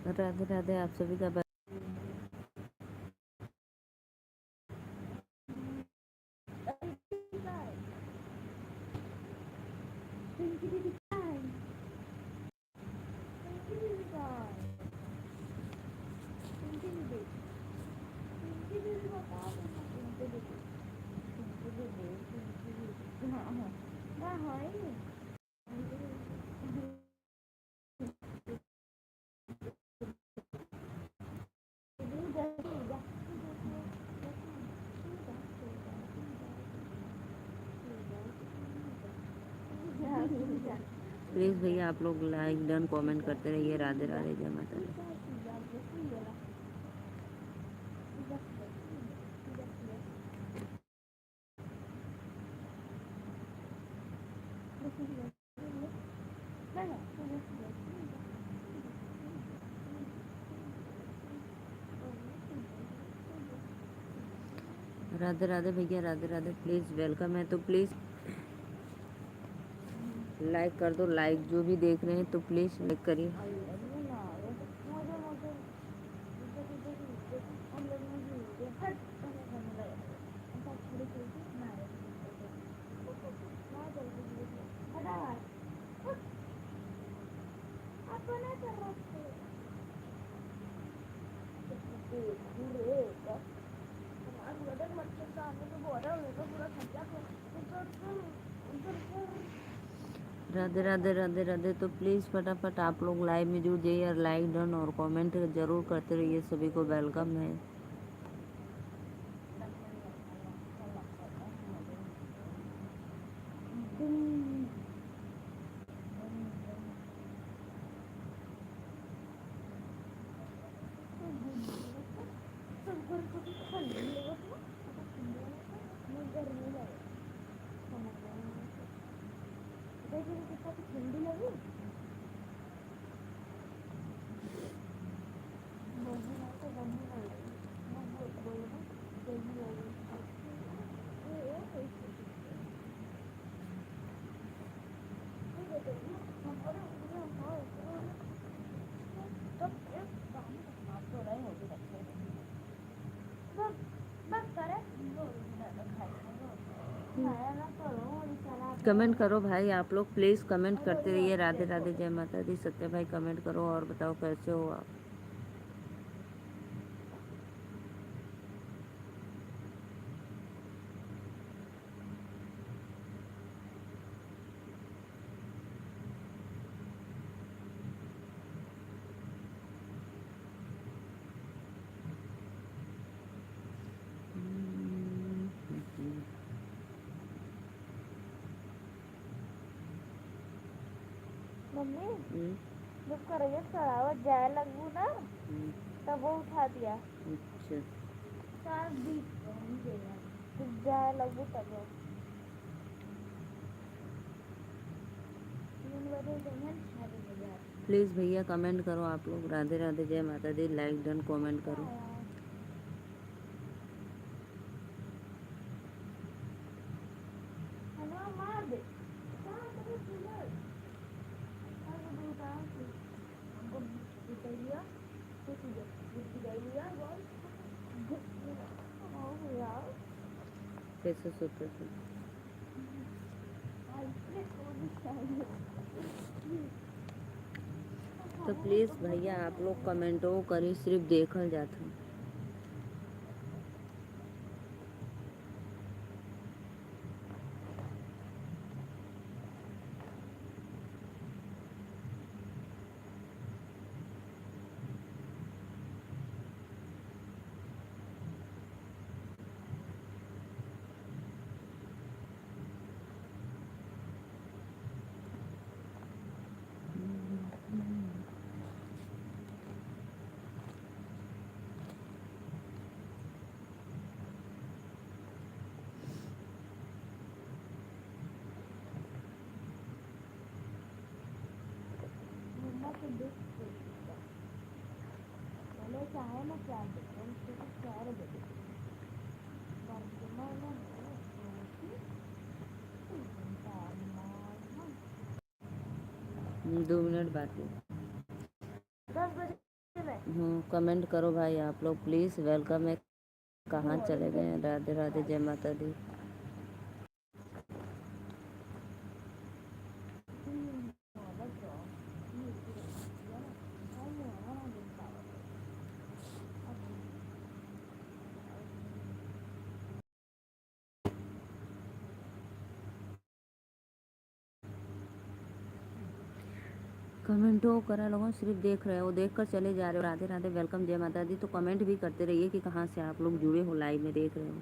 राधे राधे, आप सभी का प्लीज़ भैया आप लोग लाइक डन कमेंट करते रहिए। राधे राधे, जय माता दी। राधे राधे भैया, राधे राधे। प्लीज़ वेलकम है तो प्लीज़ लाइक कर दो। लाइक जो भी देख रहे हैं तो प्लीज़ लाइक करिए। राधे राधे, राधे राधे। तो प्लीज़ फटाफट आप लोग लाइव में जुड़ जाइए और लाइक डन और कमेंट ज़रूर करते रहिए। सभी को वेलकम है। कमेंट करो भाई, आप लोग प्लीज़ कमेंट करते रहिए। राधे राधे, जय माता दी। सत्य भाई कमेंट करो और बताओ कैसे हो आप। मम्मी जब करैया चढ़ावा जाए लगू ना तब वो उठा दिया। अच्छा, जब जाए लगू तब वो 3 बजे गए 6 बजे। प्लीज़ भैया कमेंट करो आप लोग। राधे राधे, जय माता दी। लाइक डन कमेंट करो। मार दे कैसे सोते थे। तो प्लीज़ भैया आप लोग कमेंटो करी, सिर्फ देखल जाता। पहले चाहे ना क्या देते उसको 4 बजे 2 मिनट बाकी। 10 बजे कमेंट करो भाई आप लोग प्लीज़। वेलकम है। कहाँ चले गए हैं? राधे राधे, जय माता दी। कमेंटो करा लोगों, सिर्फ देख रहे हो, देख कर चले जा रहे हो। राधे राधे, वेलकम, जय माता दी। तो कमेंट भी करते रहिए कि कहाँ से आप लोग जुड़े हो, लाइव में देख रहे हो।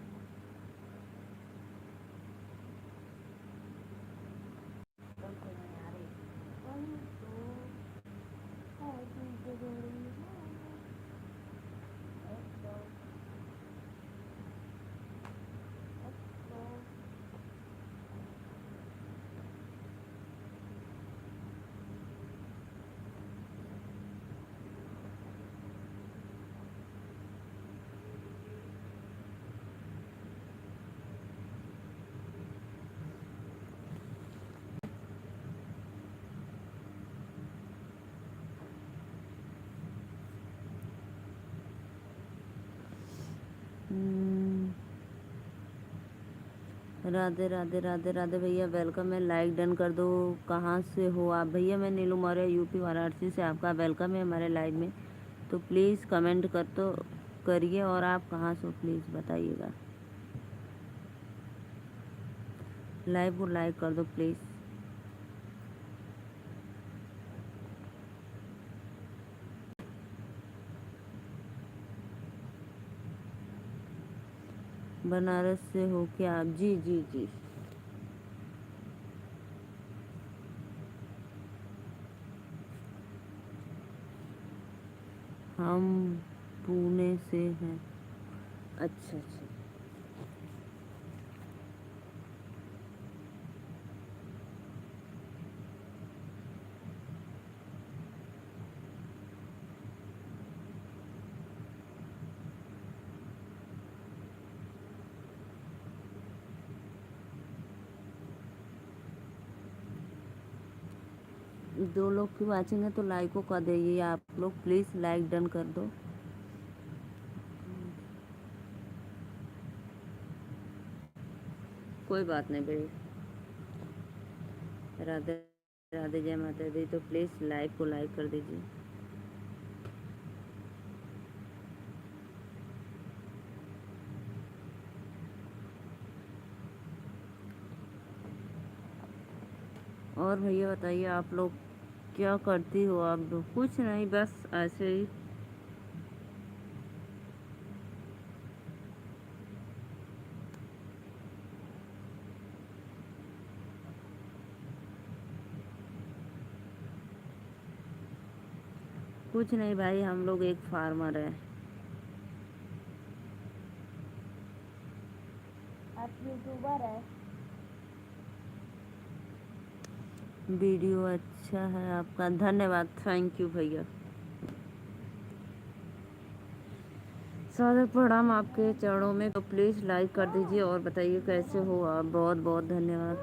राधे राधे राधे राधे भैया, वेलकम है। लाइक डन कर दो। कहाँ से हो आप भैया? मैं नीलू मौर्य, यूपी वाराणसी से। आपका वेलकम है हमारे लाइव में। तो प्लीज़ कमेंट कर तो करिए, और आप कहाँ से हो प्लीज़ बताइएगा। लाइव को लाइक कर दो प्लीज़। बनारस से हो क्या आप? जी जी जी। हम पुणे से हैं। अच्छा अच्छा। दो लोग की वाचिंग है तो लाइक को कर दीजिए आप लोग प्लीज़। लाइक डन कर दो। कोई बात नहीं भाई। राधे राधे, जय माता दी। तो प्लीज़ लाइव को लाइक कर दीजिए। और भैया बताइए आप लोग क्या करती हो? आप लोग? कुछ नहीं, बस ऐसे ही। कुछ नहीं भाई, हम लोग एक फार्मर है। आप यूट्यूबर है? वीडियो अच्छा है आपका, धन्यवाद, थैंक यू भैया। सादर प्रणाम आपके चरणों में। तो प्लीज़ लाइक कर दीजिए और बताइए कैसे हो आप। बहुत बहुत धन्यवाद।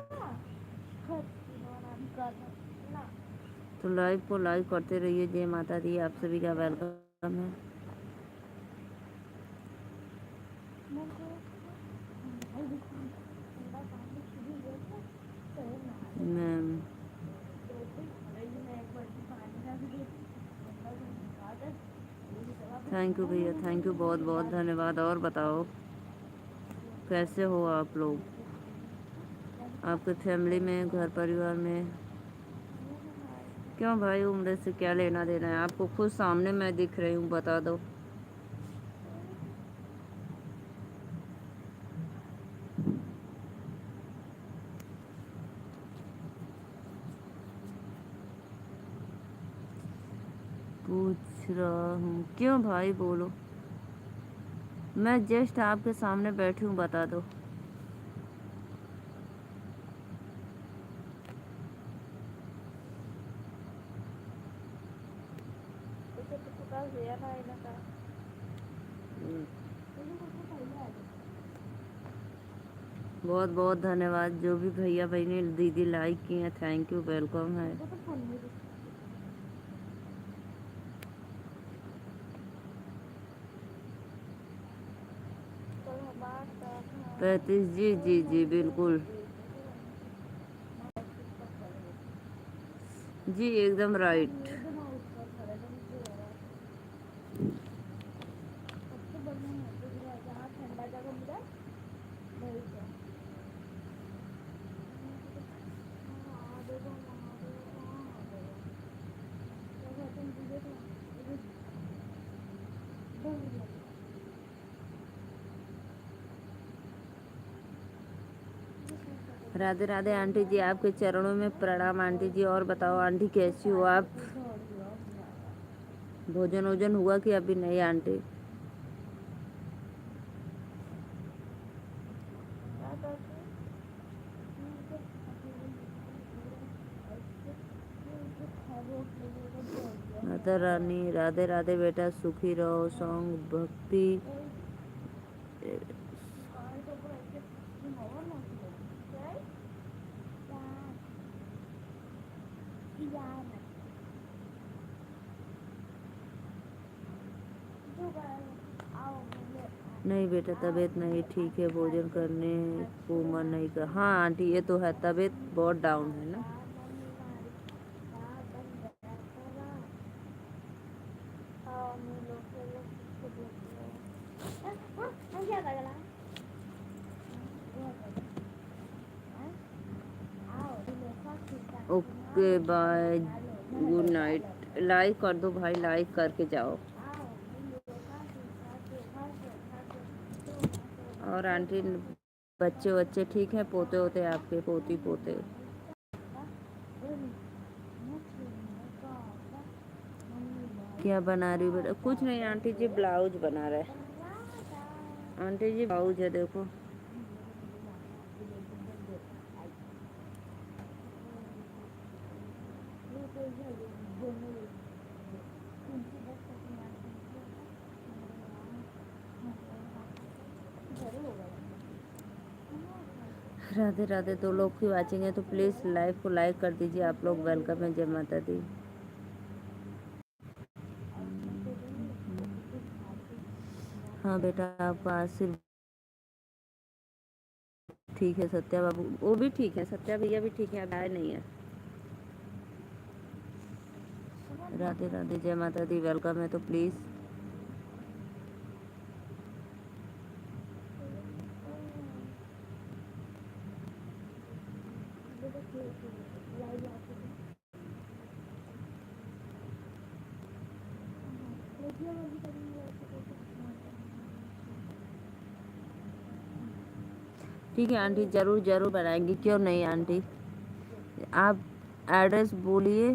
तो लाइव को लाइक करते रहिए। जय माता दी, आप सभी का वेलकम है। मैम थैंक यू भैया, थैंक यू, बहुत बहुत धन्यवाद। और बताओ कैसे हो आप लोग? आपके फैमिली में, घर परिवार में? क्यों भाई, उम्र से क्या लेना देना है आपको? खुद सामने मैं दिख रही हूँ, बता दो। पूछ रहा हूँ क्यों भाई, बोलो। मैं जस्ट आपके सामने बैठी हूँ, बता दो। बहुत बहुत धन्यवाद जो भी भैया बहनी दीदी लाइक की हैं, थैंक यू, वेलकम है। 35 जी जी जी बिल्कुल जी एकदम राइट। सबसे बढ़िया है तो जहाँ ठंडा जगह मिला वही से। हाँ, देखो वहाँ देखो, हाँ, देखो। देखो, तुम भी देखो, ये डर लगे। राधे राधे आंटी जी, आपके चरणों में प्रणाम आंटी जी। और बताओ आंटी कैसी हो आप? भोजन वोजन हुआ कि अभी नहीं आंटी? क्या करते हैं? माता रानी राधे राधे बेटा, सुखी रहो। सॉन्ग भक्ति नहीं बेटा, तबीयत नहीं ठीक है, भोजन करने को मन नहीं कर। हाँ आंटी ये तो है, तबीयत बहुत डाउन है ना। Okay bye, good night. Like कर दो भाई, लाइक करके जाओ। और आंटी बच्चे बच्चे ठीक हैं? पोते होते आपके, पोती पोते? क्या बना रही बेटा? कुछ नहीं आंटी जी, ब्लाउज बना रहे आंटी जी। ब्लाउज है देखो। राधे राधे। दो लोग की वाचिंग है तो प्लीज़ लाइव को लाइक कर दीजिए आप लोग। वेलकम है, जय माता दी। हाँ बेटा, आपका आशीर्वाद ठीक है। सत्या बाबू वो भी ठीक है, सत्या भैया भी ठीक है, अब आए नहीं है। राधे राधे, जय माता दी। वेलकम है तो प्लीज़ ठीक है आंटी, ज़रूर ज़रूर बनाएंगी, क्यों नहीं आंटी। आप एड्रेस बोलिए,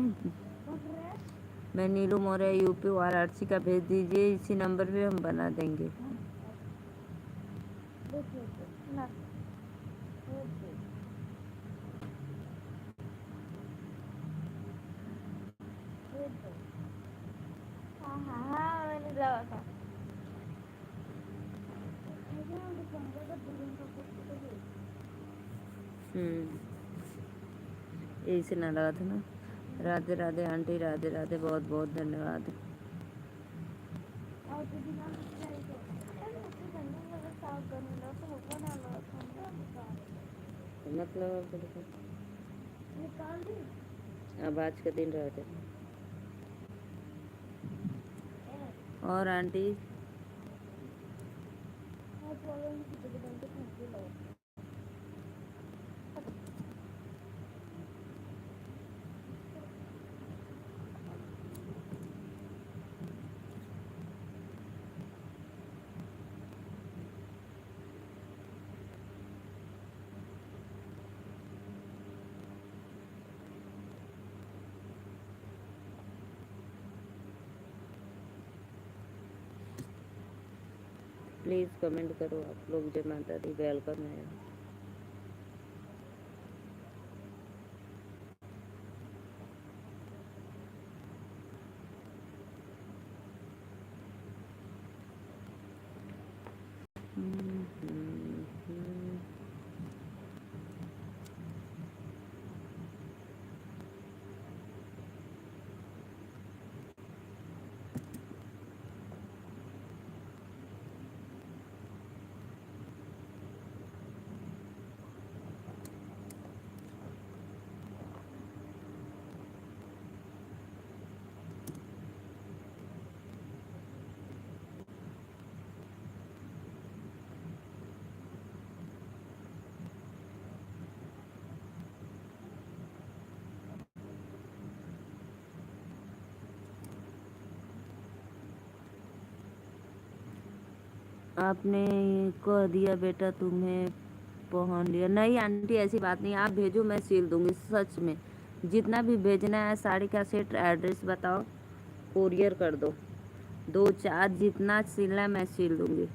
मैं नीलू मौर्य यूपी वाराणसी का भेज दीजिए, इसी नंबर पे हम बना देंगे। हाँ मैंने लगा था। यही से ना लगा था ना। राधे राधे आंटी, राधे राधे, बहुत बहुत धन्यवाद। मतलब अब आज का दिन रहते। और आंटी प्लीज़ कमेंट करो आप लोग, जय माता दी। वेलकम है। आपने कह दिया बेटा तुम्हें पहन लिया। नहीं आंटी ऐसी बात नहीं, आप भेजो मैं सिल दूंगी सच में। जितना भी भेजना है साड़ी का सेट, एड्रेस बताओ, कोरियर कर दो। 2-4 जितना सिलना है मैं सिल दूंगी।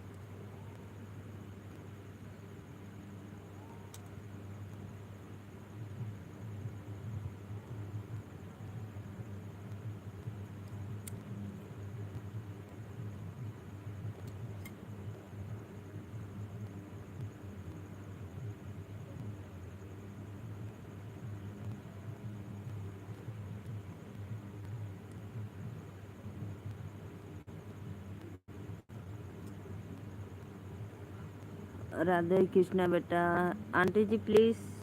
राधे कृष्णा बेटा। Aunty ji please.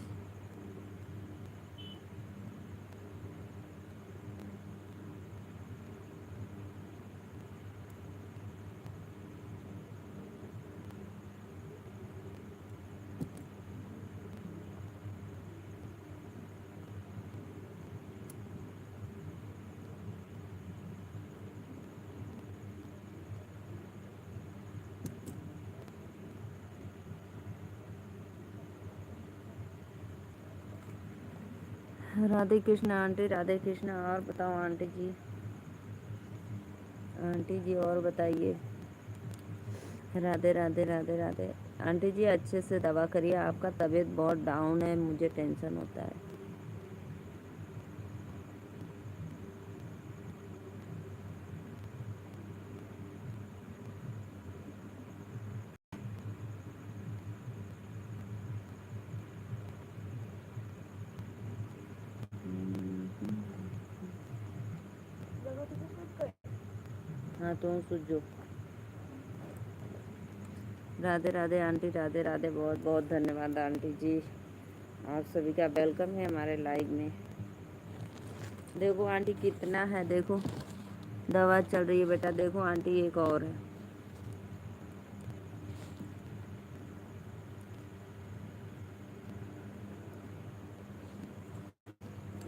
Radhe Krishna aunty, Radhe Krishna. और बताओ आंटी जी, आंटी जी और बताइए। राधे राधे राधे राधे। आंटी जी अच्छे से दवा करिए, आपका तबीयत बहुत डाउन है, मुझे टेंशन होता है। हाँ तुम सुझो। राधे राधे आंटी, राधे राधे। बहुत बहुत धन्यवाद आंटी जी, आप सभी का वेलकम है हमारे लाइव में। देखो आंटी कितना है, देखो दवा चल रही है बेटा। देखो आंटी एक और है,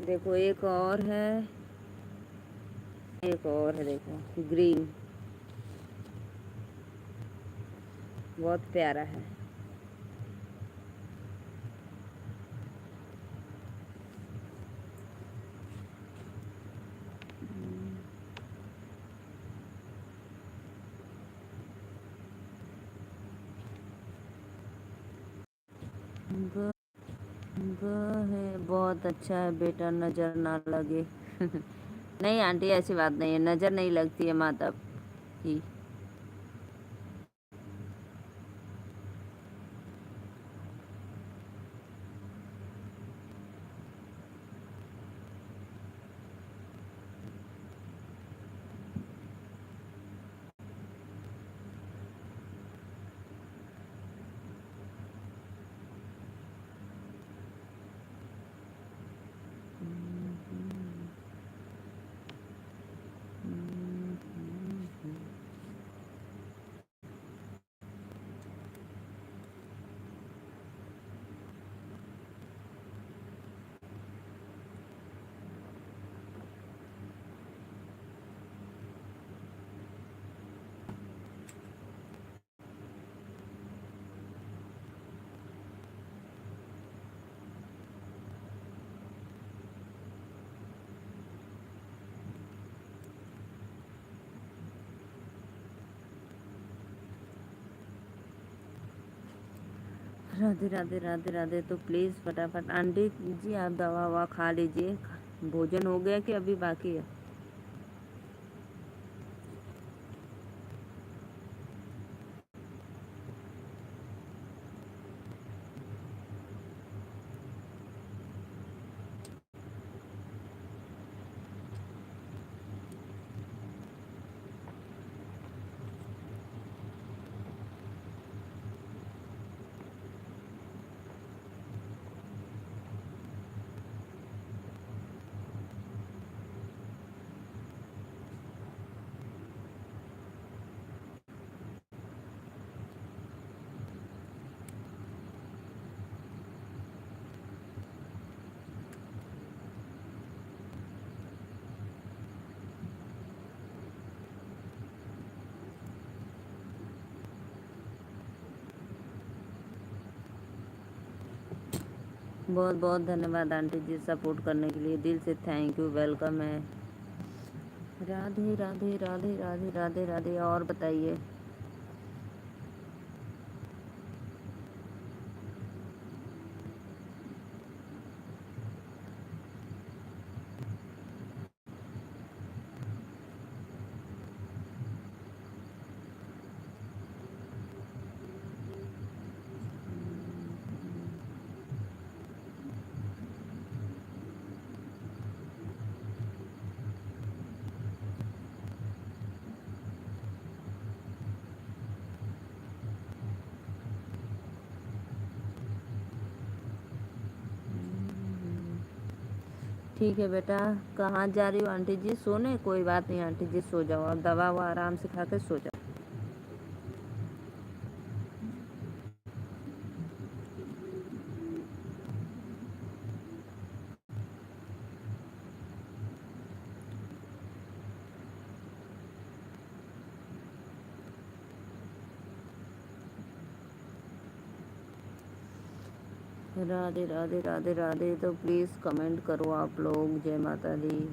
देखो एक और है, एक और है, देखो ग्रीन, बहुत प्यारा है। ग, ग है, बहुत अच्छा है बेटा, नज़र ना लगे। नहीं आंटी ऐसी बात नहीं है, नज़र नहीं लगती है माता की। राधे राधे राधे राधे। तो प्लीज़ फटाफट आंटी जी आप दवा ववा खा लीजिए। भोजन हो गया कि अभी बाकी है? बहुत बहुत धन्यवाद आंटी जी सपोर्ट करने के लिए, दिल से थैंक यू, वेलकम है। राधे राधे राधे राधे राधे राधे। और बताइए। ठीक है बेटा, कहाँ जा रही हो आंटी जी? सोने? कोई बात नहीं आंटी जी, सो जाओ, अब दवा वो आराम से खा के सो जाओ। राधे राधे राधे राधे। तो प्लीज़ कमेंट करो आप लोग। जय माता दी।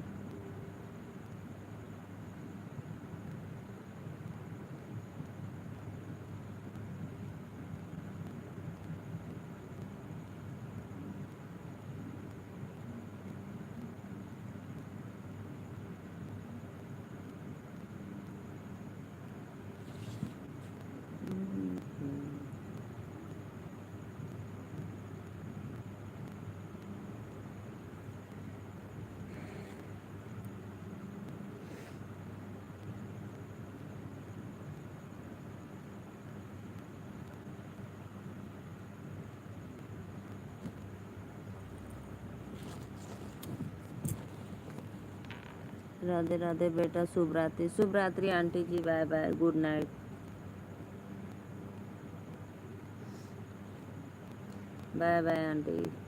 राधे राधे बेटा, शुभ रात्रि। शुभ रात्रि aunty ji, bye bye, good night. Bye bye aunty.